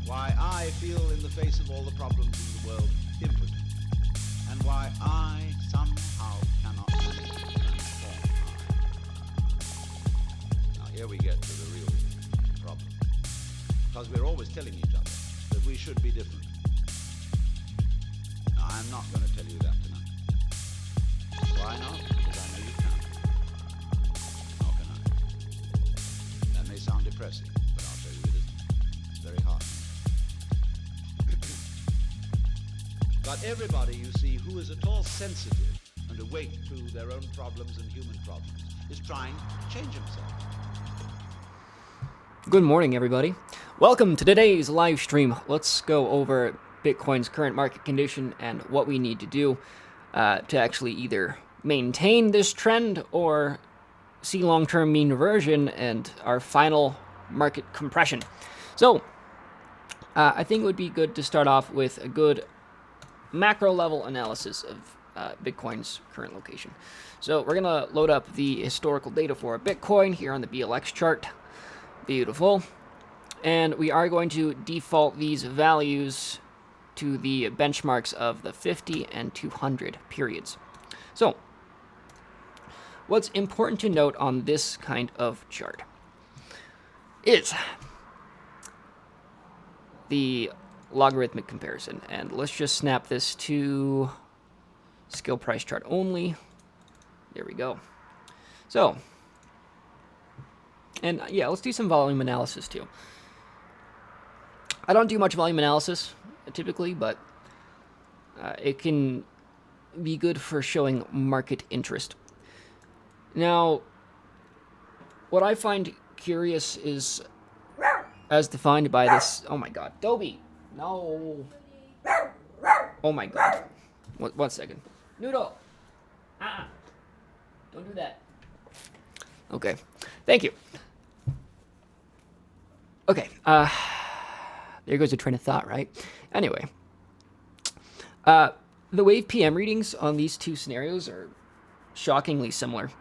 Why I feel in the face of all the problems in the world impotent, and why I somehow cannot manage to transform I. Now here we get to the real problem, because we're always telling each other that we should be different. Now I'm not going to tell you that tonight. Why not? Because I know you can't. Nor can I. That may sound depressing, but I'll tell you it isn't. It's very hard. But everybody, you see, who is at all sensitive and awake to their own problems and human problems is trying to change himself. Good morning, everybody. Welcome to today's live stream. Let's go over Bitcoin's current market condition and what we need to do to actually either maintain this trend or see long-term mean reversion and our final market compression. So, I think it would be good to start off with a good macro level analysis of Bitcoin's current location. So we're going to load up the historical data for Bitcoin here on the BLX chart. Beautiful. And we are going to default these values to the benchmarks of the 50 and 200 periods. So what's important to note on this kind of chart is the logarithmic comparison, and let's just snap this to scale price chart only. There we go. So, and yeah, let's do some volume analysis too. I don't do much volume analysis typically, but it can be good for showing market interest. Now, what I find curious is, as defined by this, oh my god, Dobie! No. Oh my god. One second. Noodle. Don't do that. Okay. Thank you. Okay. There goes a train of thought, right? Anyway. The wave PM readings on these two scenarios are shockingly similar.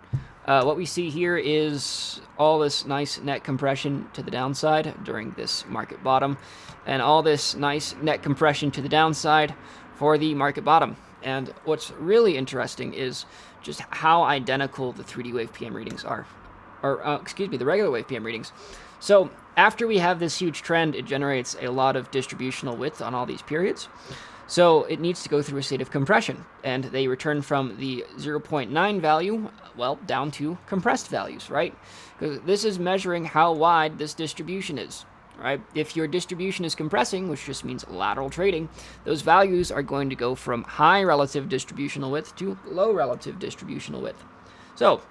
What we see here is all this nice net compression to the downside during this market bottom, and all this nice net compression to the downside for the market bottom. And what's really interesting is just how identical the 3D wave PM readings are, or the regular wave PM readings. So after we have this huge trend, it generates a lot of distributional width on all these periods. So it needs to go through a state of compression, and they return from the 0.9 value, well, down to compressed values, right? Because this is measuring how wide this distribution is, right? If your distribution is compressing, which just means lateral trading, those values are going to go from high relative distributional width to low relative distributional width. So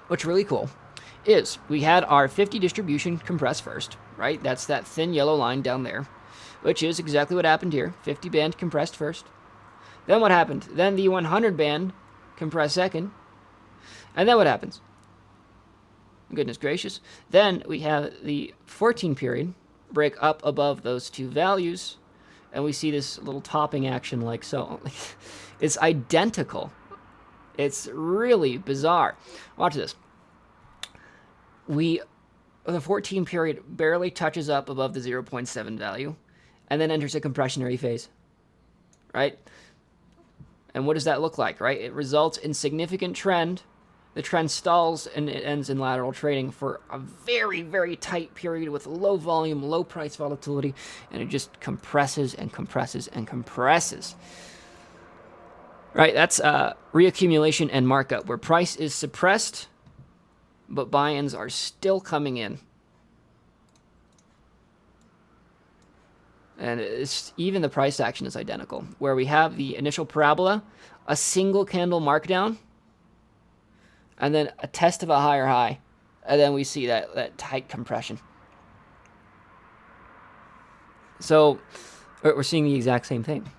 what's really cool is we had our 50 distribution compress first, right? That's that thin yellow line down there, which is exactly what happened here. 50 band compressed first. Then what happened? Then the 100 band compressed second. And then what happens? Goodness gracious. Then we have the 14 period break up above those two values, and we see this little topping action like so. It's identical. It's really bizarre. Watch this. The 14 period barely touches up above the 0.7 value, and then enters a compressionary phase, right? And what does that look like, right? It results in significant trend. The trend stalls, and it ends in lateral trading for a very, very tight period with low volume, low price volatility, and it just compresses and compresses and compresses. Right, that's reaccumulation and markup, where price is suppressed, but buy-ins are still coming in. And even the price action is identical, where we have the initial parabola, a single candle markdown, and then a test of a higher high, and then we see that tight compression. So we're seeing the exact same thing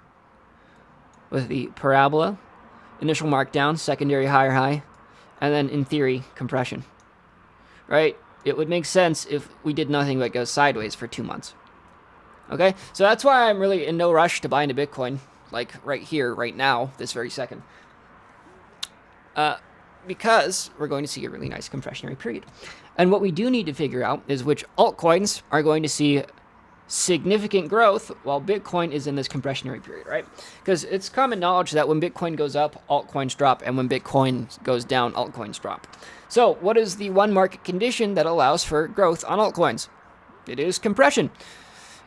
with the parabola, initial markdown, secondary higher high, and then in theory compression. Right? It would make sense if we did nothing but go sideways for 2 months. Okay? So that's why I'm really in no rush to buy into Bitcoin, like right here, right now, this very second. Because we're going to see a really nice compressionary period. And what we do need to figure out is which altcoins are going to see significant growth while Bitcoin is in this compressionary period, right? Because it's common knowledge that when Bitcoin goes up, altcoins drop, and when Bitcoin goes down, altcoins drop. So what is the one market condition that allows for growth on altcoins? It is compression.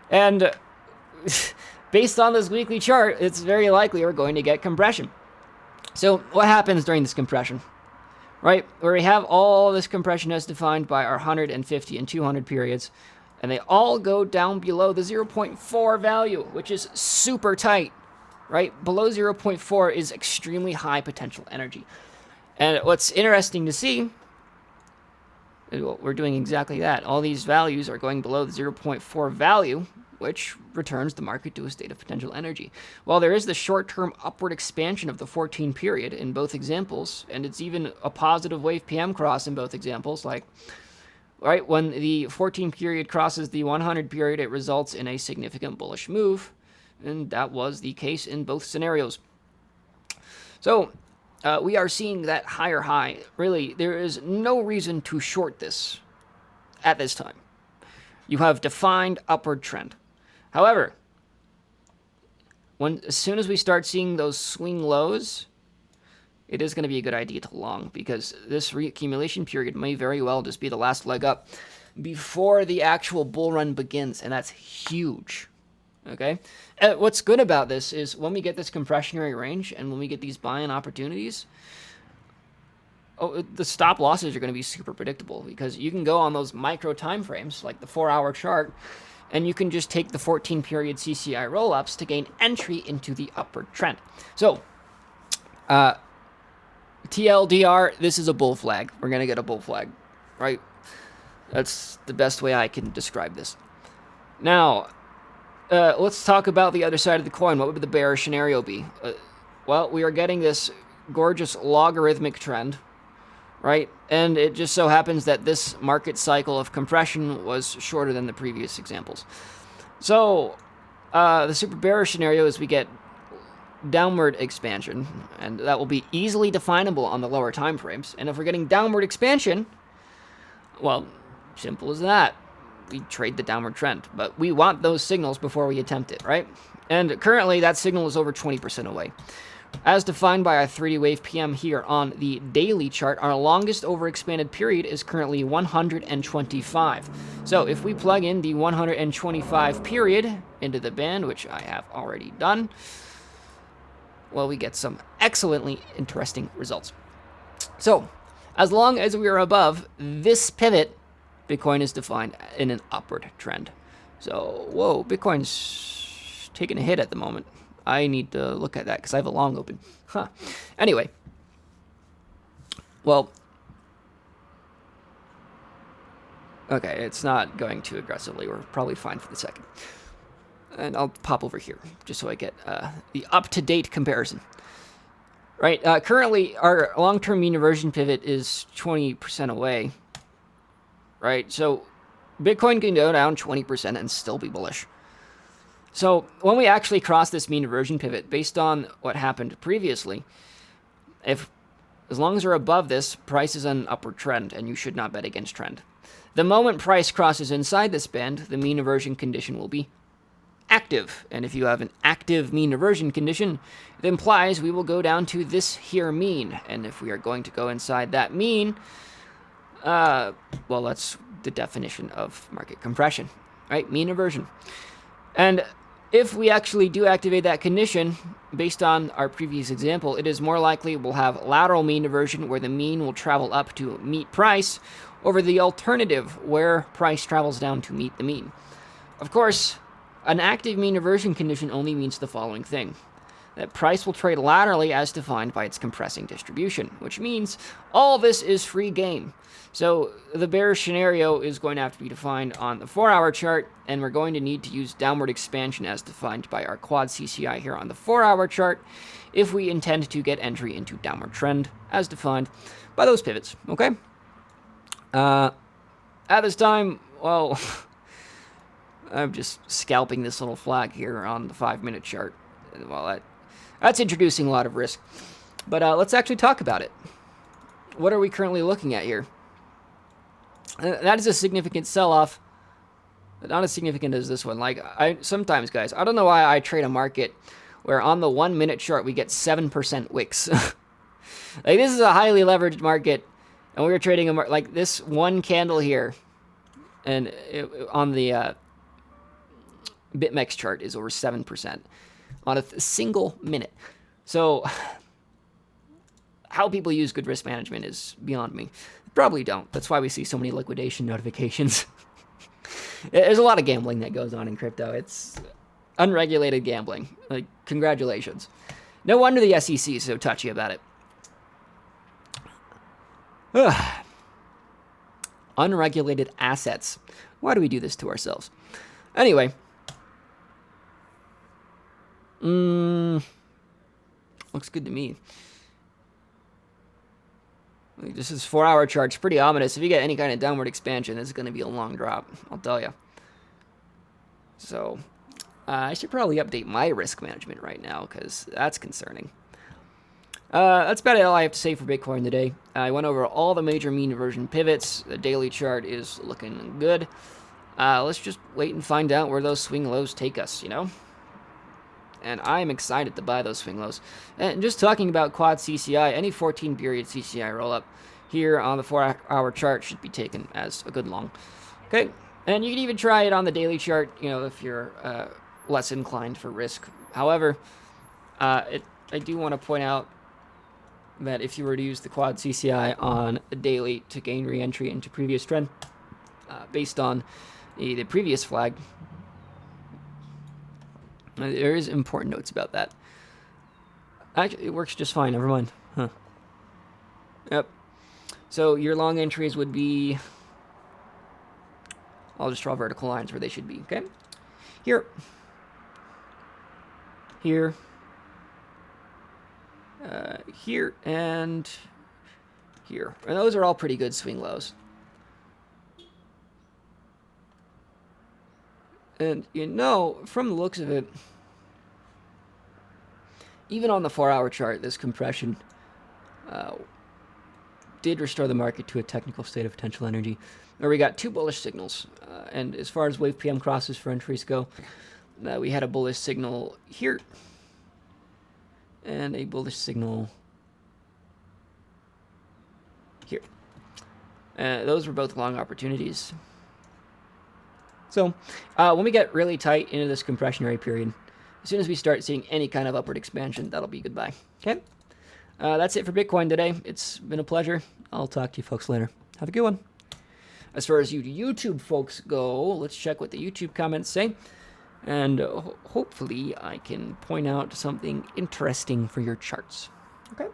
And based on this weekly chart, it's very likely we're going to get compression. So what happens during this compression? Right, where we have all this compression as defined by our 150 and 200 periods, and they all go down below the 0.4 value, which is super tight, right? Below 0.4 is extremely high potential energy. And what's interesting to see, we're doing exactly that. All these values are going below the 0.4 value, which returns the market to a state of potential energy. While there is the short-term upward expansion of the 14 period in both examples, and it's even a positive wave PM cross in both examples, like, right, when the 14 period crosses the 100 period, it results in a significant bullish move, and that was the case in both scenarios. So we are seeing that higher high. Really, there is no reason to short this at this time. You have defined upward trend. However, as soon as we start seeing those swing lows, it is going to be a good idea to long, because this reaccumulation period may very well just be the last leg up before the actual bull run begins, and that's huge. Okay? What's good about this is when we get this compressionary range and when we get these buy-in opportunities, the stop losses are going to be super predictable, because you can go on those micro time frames, like the 4-hour chart, and you can just take the 14 period CCI roll-ups to gain entry into the upward trend. So, TLDR, this is a bull flag. We're going to get a bull flag, right? That's the best way I can describe this. Now, let's talk about the other side of the coin. What would the bearish scenario be? Well, we are getting this gorgeous logarithmic trend, right? And it just so happens that this market cycle of compression was shorter than the previous examples. So, the super bearish scenario is we get downward expansion, and that will be easily definable on the lower time frames. And if we're getting downward expansion, well, simple as that. We trade the downward trend, but we want those signals before we attempt it, right? And currently that signal is over 20% away. As defined by our 3D wave PM here on the daily chart, our longest overexpanded period is currently 125. So if we plug in the 125 period into the band, which I have already done, well, we get some excellently interesting results. So as long as we are above this pivot, Bitcoin is defined in an upward trend. So, whoa, Bitcoin's taking a hit at the moment. I need to look at that because I have a long open. Anyway. Well. Okay, it's not going too aggressively. We're probably fine for the second. And I'll pop over here just so I get the up-to-date comparison. Right, currently our long-term mean reversion pivot is 20% away. Right, so Bitcoin can go down 20% and still be bullish. So when we actually cross this mean reversion pivot, based on what happened previously, as long as we're above this, price is on an upward trend, and you should not bet against trend. The moment price crosses inside this band, the mean reversion condition will be active. And if you have an active mean reversion condition, it implies we will go down to this here mean. And if we are going to go inside that mean, well, that's the definition of market compression, right? Mean reversion. And If we actually do activate that condition, based on our previous example, it is more likely we'll have lateral mean inversion where the mean will travel up to meet price over the alternative where price travels down to meet the mean. Of course, an active mean inversion condition only means the following thing: that price will trade laterally as defined by its compressing distribution, which means all this is free game. So the bearish scenario is going to have to be defined on the 4-hour chart, and we're going to need to use downward expansion as defined by our quad CCI here on the 4-hour chart if we intend to get entry into downward trend as defined by those pivots, okay? At this time, well, I'm just scalping this little flag here on the 5-minute chart. Well, that's introducing a lot of risk. But let's actually talk about it. What are we currently looking at here? That is a significant sell-off. Not as significant as this one. Like, sometimes, guys, I don't know why I trade a market where on the 1-minute chart we get 7% wicks. Like, this is a highly leveraged market, and we were trading like this one candle here, and on the BitMEX chart is over 7% on a single minute. So how people use good risk management is beyond me. Probably don't. That's why we see so many liquidation notifications. There's a lot of gambling that goes on in crypto. It's unregulated gambling. Like, congratulations. No wonder the SEC is so touchy about it. Unregulated assets. Why do we do this to ourselves? Anyway. Looks good to me. This is 4-hour chart's pretty ominous. If you get any kind of downward expansion, this is going to be a long drop, I'll tell you. So, I should probably update my risk management right now, because that's concerning. That's about all I have to say for Bitcoin today. I went over all the major mean inversion pivots. The daily chart is looking good. Let's just wait and find out where those swing lows take us, you know? And I'm excited to buy those swing lows. And just talking about quad CCI, any 14-period CCI roll-up here on the 4-hour chart should be taken as a good long. Okay, and you can even try it on the daily chart, you know, if you're less inclined for risk. However, I do want to point out that if you were to use the quad CCI on a daily to gain re-entry into previous trend, based on the previous flag, there is important notes about that. Actually, it works just fine. Never mind. Huh. Yep. So your long entries would be... I'll just draw vertical lines where they should be, okay? Here. Here. Here. And here. And those are all pretty good swing lows. And, you know, from the looks of it, even on the 4-hour chart, this compression did restore the market to a technical state of potential energy, where we got two bullish signals. And as far as wave PM crosses for entries go, we had a bullish signal here, and a bullish signal here. Those were both long opportunities. So, when we get really tight into this compressionary period, as soon as we start seeing any kind of upward expansion, that'll be goodbye. Okay? That's it for Bitcoin today. It's been a pleasure. I'll talk to you folks later. Have a good one. As far as you YouTube folks go, let's check what the YouTube comments say. And hopefully I can point out something interesting for your charts. Okay?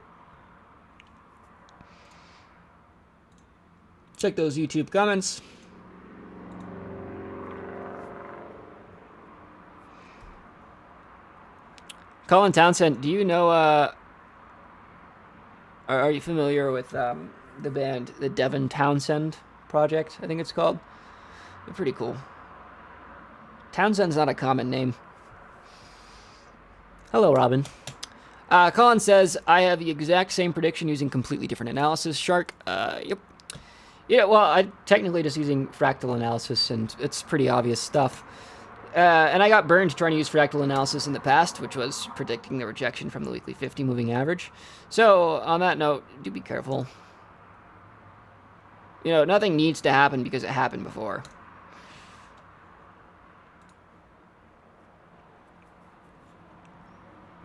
Check those YouTube comments. Colin Townsend, do you know, are you familiar with the band, the Devin Townsend Project, I think it's called? They're pretty cool. Townsend's not a common name. Hello, Robin. Colin says, I have the exact same prediction using completely different analysis. Shark, yep. Yeah, well, I'm technically just using fractal analysis, and it's pretty obvious stuff. And I got burned trying to use fractal analysis in the past, which was predicting the rejection from the weekly 50 moving average. So, on that note, do be careful. You know, nothing needs to happen because it happened before.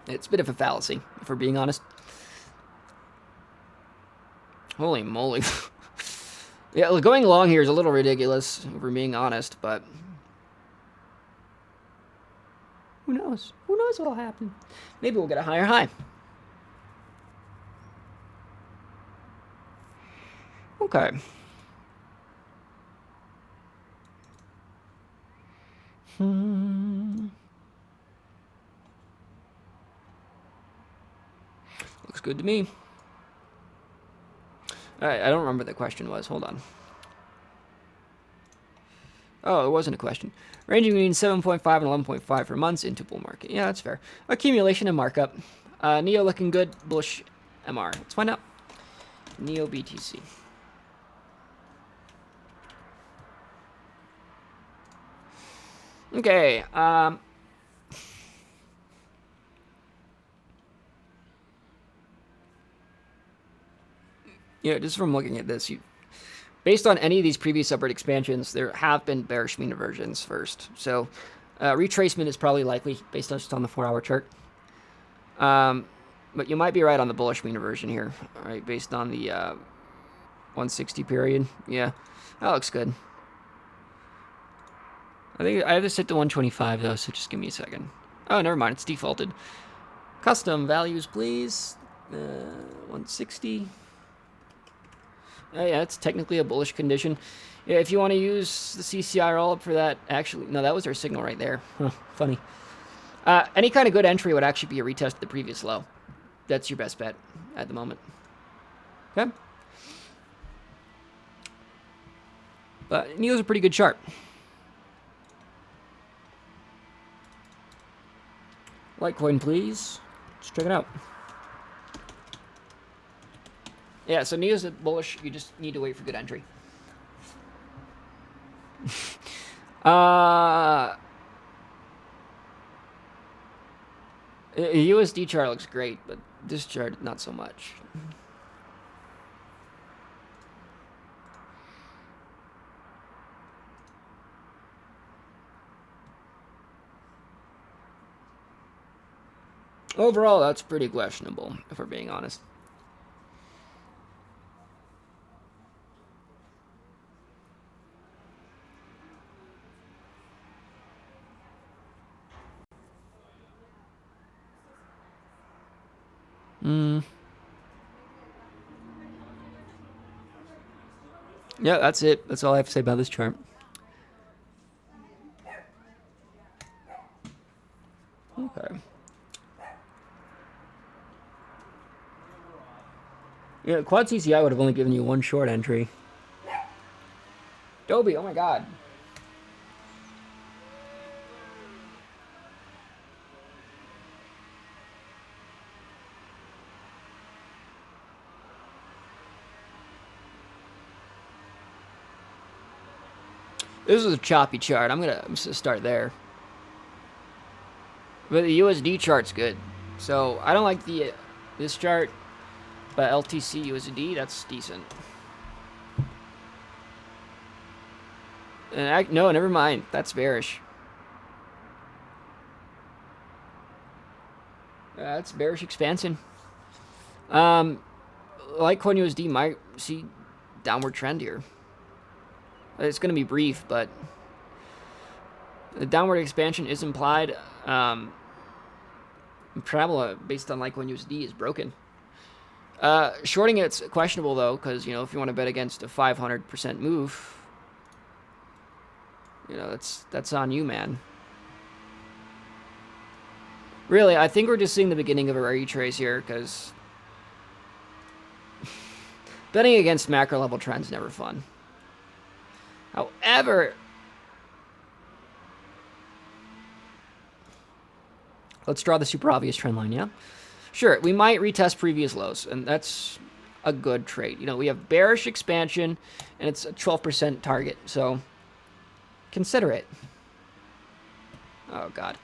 It's a bit of a fallacy, if we're being honest. Holy moly. Yeah, going long here is a little ridiculous, if we're being honest, but who knows? Who knows what'll happen? Maybe we'll get a higher high. Okay. Looks good to me. Alright, I don't remember what the question was. Hold on. Oh, it wasn't a question. Ranging between 7.5 and 11.5 for months into bull market. Yeah, that's fair. Accumulation and markup. Neo looking good. Bullish MR. Let's find out. Neo BTC. Okay. Just from looking at this, based on any of these previous upward expansions, there have been bearish mean reversions first. So retracement is probably likely based just on the 4-hour chart. But you might be right on the bullish mean reversion here, all right, based on the 160 period. Yeah, that looks good. I think I have this set to 125 though, so just give me a second. Oh, never mind, it's defaulted. Custom values, please. 160. Oh, yeah, it's technically a bullish condition. Yeah, if you want to use the CCI roll-up for that, actually, no, that was our signal right there. Huh, funny. Any kind of good entry would actually be a retest of the previous low. That's your best bet at the moment. Okay? But Neo's a pretty good chart. Litecoin, please. Let's check it out. Yeah, so Neo's bullish. You just need to wait for good entry. USD chart looks great, but this chart, not so much. Overall, that's pretty questionable, if we're being honest. Yeah, that's it. That's all I have to say about this chart. Okay. Yeah, Quad CCI would have only given you one short entry. Dobie, oh my god. This is a choppy chart. I'm gonna start there. But the USD chart's good. So I don't like this chart, but LTC USD, that's decent. And no, never mind. That's bearish. That's bearish expansion. Litecoin USD might see downward trend here. It's going to be brief, but the downward expansion is implied. Travel based on Litecoin USD is broken. Shorting it's questionable though, because if you want to bet against a 500% move, that's on you, man. Really, I think we're just seeing the beginning of a retrace here, because betting against macro level trends is never fun. However, let's draw the super obvious trend line, yeah? Sure, we might retest previous lows, and that's a good trade. We have bearish expansion, and it's a 12% target, so consider it. Oh, God.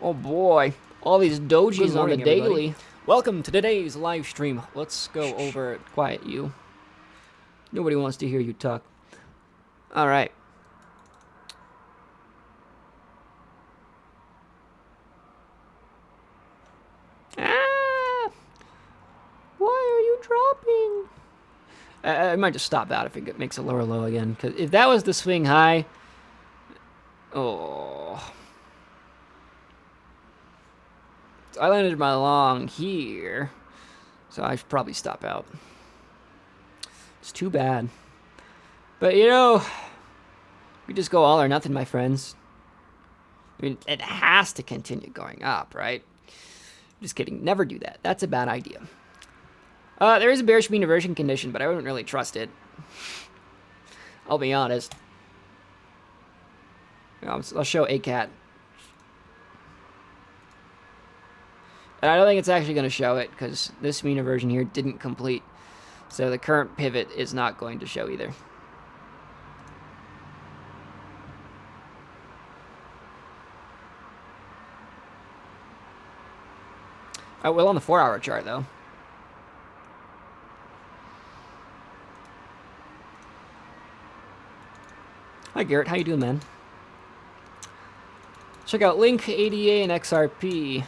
Oh, boy. All these dojis on the daily. Everybody. Welcome to today's live stream. Let's go over... Quiet, you. Nobody wants to hear you talk. All right. I might just stop out if it makes a lower low again. Because if that was the swing high, oh, so I landed my long here, so I should probably stop out. It's too bad. But you know, we just go all or nothing, my friends. I mean, it has to continue going up, right? Just kidding. Never do that. That's a bad idea. There is a bearish mean reversion condition, but I wouldn't really trust it. I'll be honest. I'll show ACAT. And I don't think it's actually going to show it, because this mean reversion here didn't complete. So the current pivot is not going to show either. I will on the 4-hour chart, though. Hi, Garrett. How you doing, man? Check out Link, ADA, and XRP.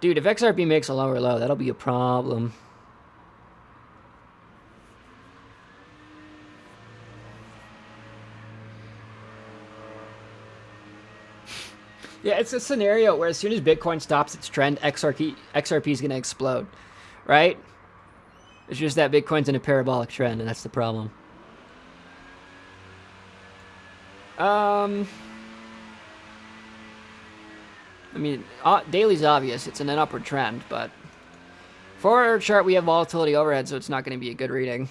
Dude, if XRP makes a lower low, that'll be a problem. Yeah, it's a scenario where as soon as Bitcoin stops its trend, XRP is going to explode, right? It's just that Bitcoin's in a parabolic trend, and that's the problem. I mean, daily's obvious. It's in an upward trend, but for our chart, we have volatility overhead, so it's not going to be a good reading.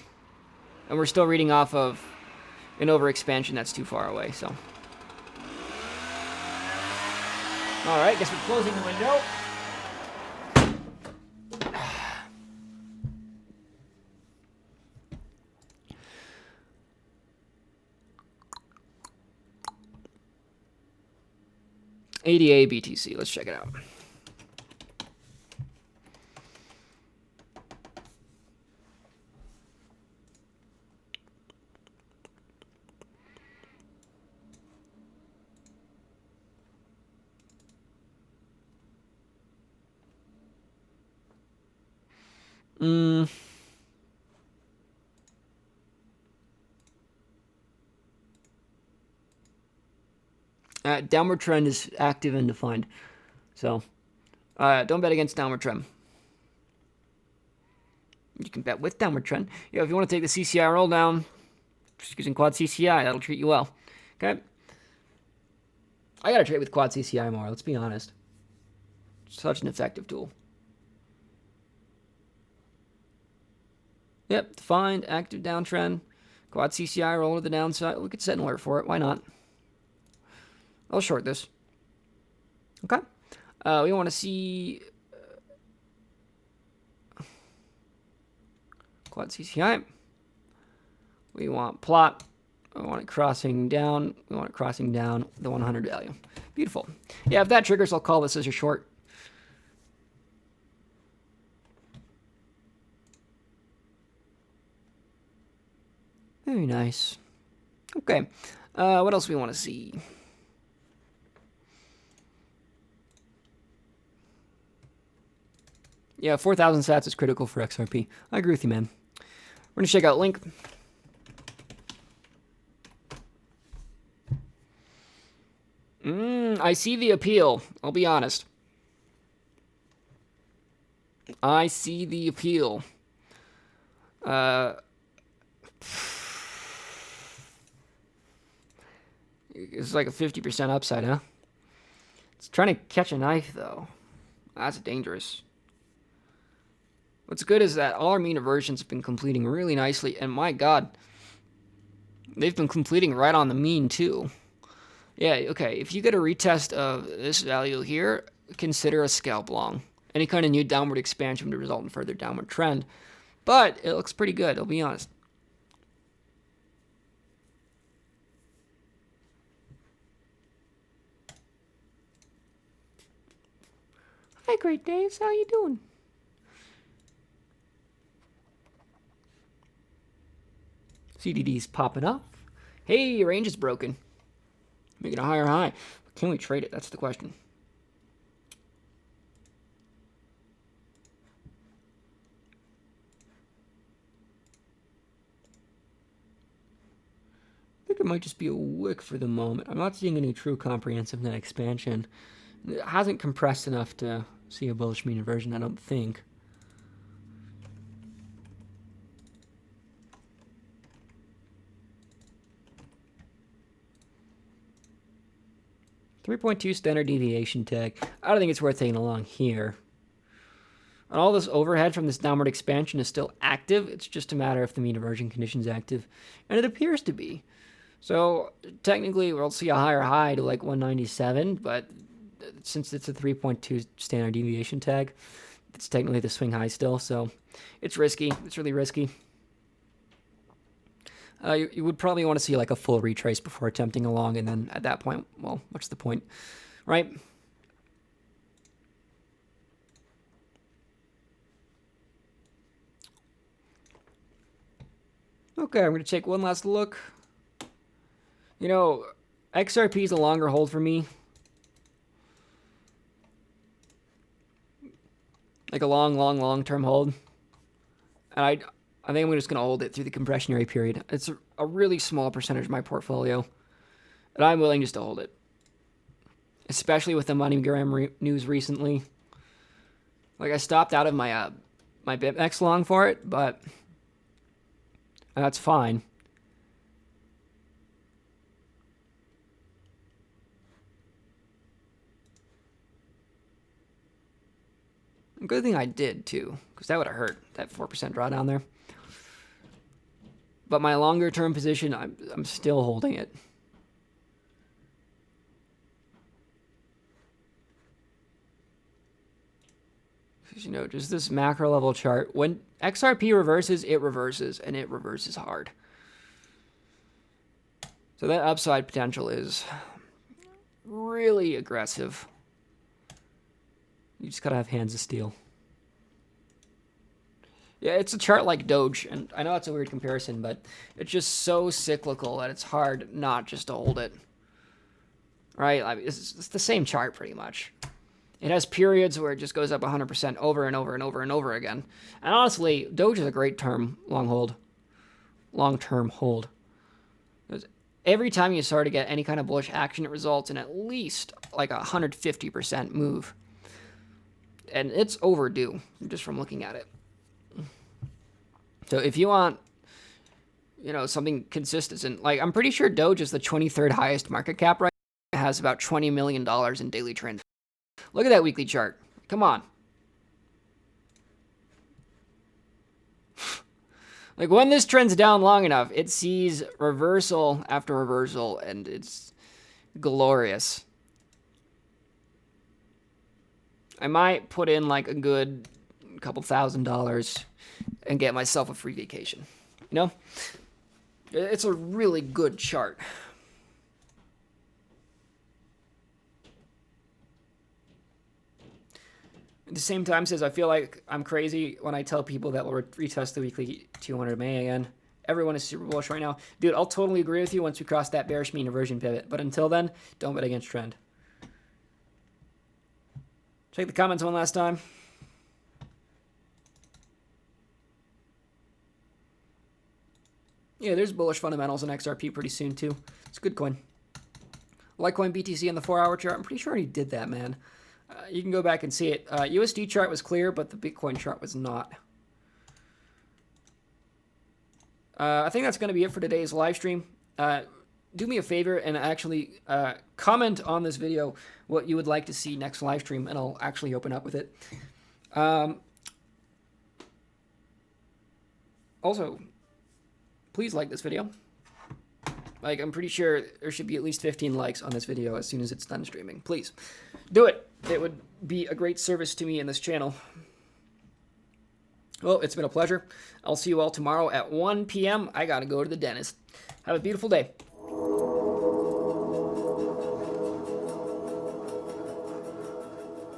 And we're still reading off of an overexpansion that's too far away, so. All right, guess we're closing the window. ADA BTC, let's check it out. Downward trend is active and defined. So, don't bet against downward trend. You can bet with downward trend. Yeah, if you want to take the CCI roll down, just using quad CCI, that'll treat you well. Okay? I gotta trade with quad CCI more, let's be honest. Such an effective tool. Yep, defined, active downtrend. Quad CCI, roll to the downside. We could set an alert for it. Why not? I'll short this. Okay. We want to see quad CCI. We want plot. We want it crossing down. We want it crossing down the 100 value. Beautiful. Yeah, if that triggers, I'll call this as a short. Very nice. Okay. What else we want to see? Yeah, 4,000 sats is critical for XRP. I agree with you, man. We're going to check out Link. I see the appeal. I'll be honest. I see the appeal. It's like a 50% upside, huh? It's trying to catch a knife, though. That's dangerous. What's good is that all our mean reversions have been completing really nicely, and my god, they've been completing right on the mean, too. Yeah, okay, if you get a retest of this value here, consider a scalp long. Any kind of new downward expansion would result in further downward trend, but it looks pretty good, I'll be honest. Hi, Great Days, how you doing? CDD's popping up. Hey, range is broken. Making a higher high. Can we trade it? That's the question. like it might just be a wick for the moment. I'm not seeing any true comprehensive net expansion. It hasn't compressed enough to see a bullish mean inversion, I don't think. .2 standard deviation tag. I don't think it's worth taking along here. And all this overhead from this downward expansion is still active. It's just a matter if the mean inversion condition is active. And it appears to be. So technically we'll see a higher high to like 197, but since it's a 3.2 standard deviation tag, it's technically the swing high still. So it's risky. It's really risky. You would probably want to see like a full retrace before attempting along, and then at that point, well, what's the point, right? Okay, I'm going to take one last look. You know, XRP is a longer hold for me. Like a long-term hold. And I think I'm just going to hold it through the compressionary period. It's a really small percentage of my portfolio. And I'm willing just to hold it. Especially with the MoneyGram news recently. Like, I stopped out of my my BitMEX long for it, but that's fine. Good thing I did, too, because that would have hurt, that 4% drawdown there. But my longer-term position, I'm still holding it. You know, just this macro-level chart. When XRP reverses, it reverses, and it reverses hard. So that upside potential is really aggressive. You just gotta have hands of steel. Yeah, it's a chart like Doge, and I know it's a weird comparison, but it's just so cyclical that it's hard not just to hold it. Right? I mean, it's the same chart pretty much. It has periods where it just goes up 100% over and over and over and over again. And honestly, Doge is a great term, long-term hold. Every time you start to get any kind of bullish action, it results in at least like a 150% move. And it's overdue, just from looking at it. So if you want, you know, something consistent, like I'm pretty sure Doge is the 23rd highest market cap right now. It has about $20 million in daily trend. Look at that weekly chart. Come on. Like when this trend's down long enough, it sees reversal after reversal, and it's glorious. I might put in like a good couple $1,000 and get myself a free vacation. You know? It's a really good chart. At the same time, says I feel like I'm crazy when I tell people that we'll retest the weekly 200 MA again. Everyone is super bullish right now. Dude, I'll totally agree with you once we cross that bearish mean inversion pivot. But until then, don't bet against trend. Check the comments one last time. Yeah, there's bullish fundamentals in XRP pretty soon, too. It's a good coin. Litecoin BTC on the 4-hour chart. I'm pretty sure I already did that, man. You can go back and see it. USD chart was clear, but the Bitcoin chart was not. I think that's going to be it for today's live stream. Do me a favor and actually comment on this video what you would like to see next live stream, and I'll actually open up with it. Also, please like this video. Like, I'm pretty sure there should be at least 15 likes on this video as soon as it's done streaming. Please, do it. It would be a great service to me in this channel. Well, it's been a pleasure. I'll see you all tomorrow at 1 p.m. I gotta go to the dentist. Have a beautiful day.